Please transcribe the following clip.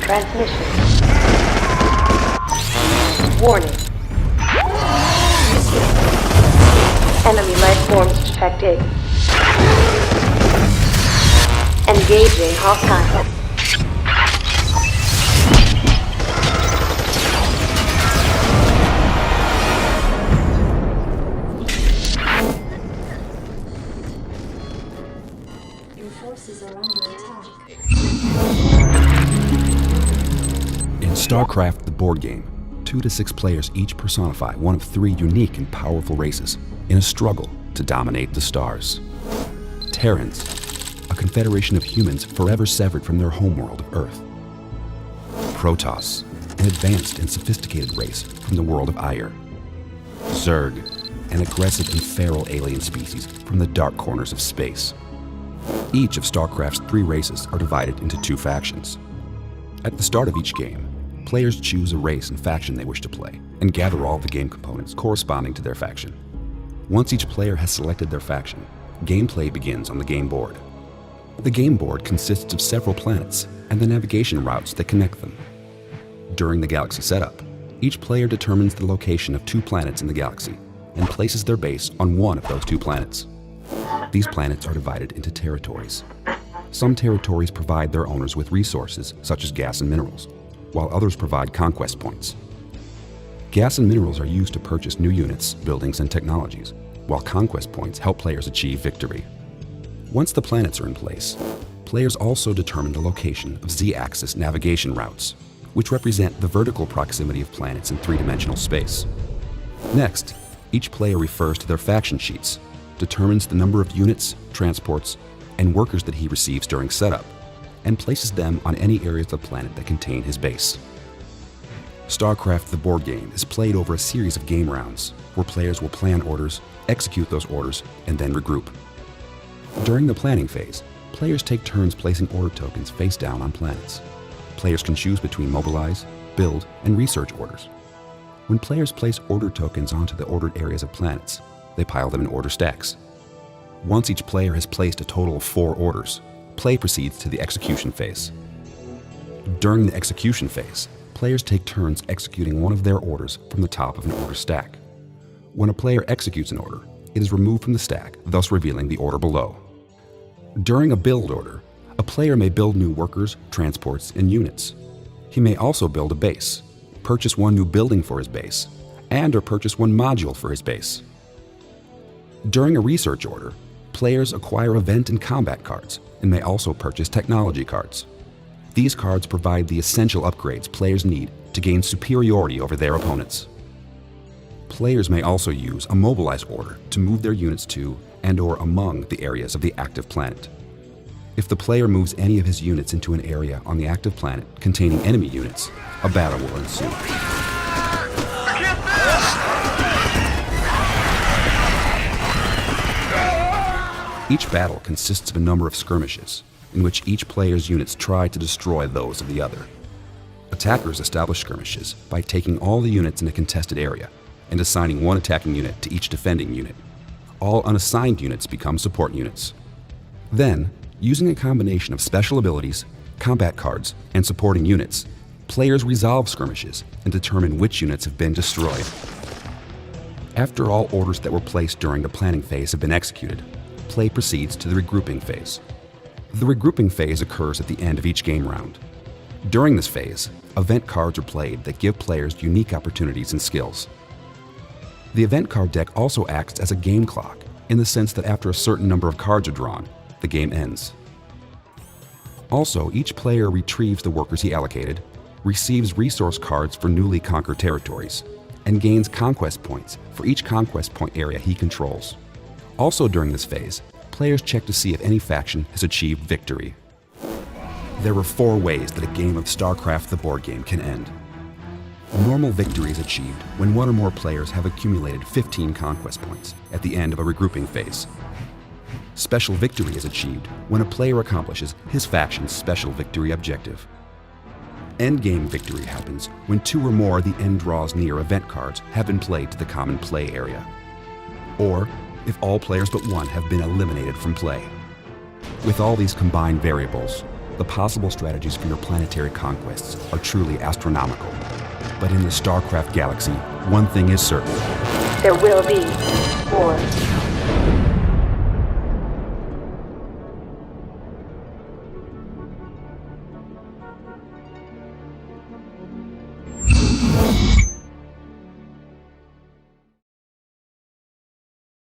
transmission. Warning. Enemy life forms detected. Engaging hostile. Your forces are under attack. In Starcraft the Boardgame, 2 to 6 players each personify one of 3 unique and powerful races in a struggle to dominate the stars. Terrans, a confederation of humans forever severed from their homeworld of Earth. Protoss, an advanced and sophisticated race from the world of Aiur. Zerg, an aggressive and feral alien species from the dark corners of space. Each of StarCraft's 3 races are divided into 2 factions. At the start of each game, players choose a race and faction they wish to play, and gather all the game components corresponding to their faction. Once each player has selected their faction, gameplay begins on the game board. The game board consists of several planets and the navigation routes that connect them. During the galaxy setup, each player determines the location of 2 planets in the galaxy and places their base on one of those 2 planets. These planets are divided into territories. Some territories provide their owners with resources such as gas and minerals, while others provide conquest points. Gas and minerals are used to purchase new units, buildings, and technologies, while conquest points help players achieve victory. Once the planets are in place, players also determine the location of Z-axis navigation routes, which represent the vertical proximity of planets in 3-dimensional space. Next, each player refers to their faction sheets, determines the number of units, transports, and workers that he receives during setup, and places them on any areas of the planet that contain his base. Starcraft the Boardgame is played over a series of game rounds, where players will plan orders, execute those orders, and then regroup. During the planning phase, players take turns placing order tokens face down on planets. Players can choose between mobilize, build, and research orders. When players place order tokens onto the ordered areas of planets, they pile them in order stacks. Once each player has placed a total of 4 orders, play proceeds to the execution phase. During the execution phase, players take turns executing one of their orders from the top of an order stack. When a player executes an order, it is removed from the stack, thus revealing the order below. During a build order, a player may build new workers, transports, and units. He may also build a base, purchase one new building for his base, and/or purchase one module for his base. During a research order, players acquire event and combat cards, and may also purchase technology cards. These cards provide the essential upgrades players need to gain superiority over their opponents. Players may also use a mobilize order to move their units to and/or among the areas of the active planet. If the player moves any of his units into an area on the active planet containing enemy units, a battle will ensue. Each battle consists of a number of skirmishes, in which each player's units try to destroy those of the other. Attackers establish skirmishes by taking all the units in a contested area and assigning one attacking unit to each defending unit. All unassigned units become support units. Then, using a combination of special abilities, combat cards, and supporting units, players resolve skirmishes and determine which units have been destroyed. After all orders that were placed during the planning phase have been executed, play proceeds to the regrouping phase. The regrouping phase occurs at the end of each game round. During this phase, event cards are played that give players unique opportunities and skills. The event card deck also acts as a game clock, in the sense that after a certain number of cards are drawn, the game ends. Also, each player retrieves the workers he allocated, receives resource cards for newly conquered territories, and gains conquest points for each conquest point area he controls. Also during this phase, players check to see if any faction has achieved victory. There are 4 ways that a game of Starcraft the Boardgame can end. Normal victory is achieved when 1 or more players have accumulated 15 conquest points at the end of a regrouping phase. Special victory is achieved when a player accomplishes his faction's special victory objective. Endgame victory happens when 2 or more of the end draws near event cards have been played to the common play area, or if all players but 1 have been eliminated from play. With all these combined variables, The possible strategies for your planetary conquests are truly astronomical. But in the Starcraft galaxy, one thing is certain. There will be war.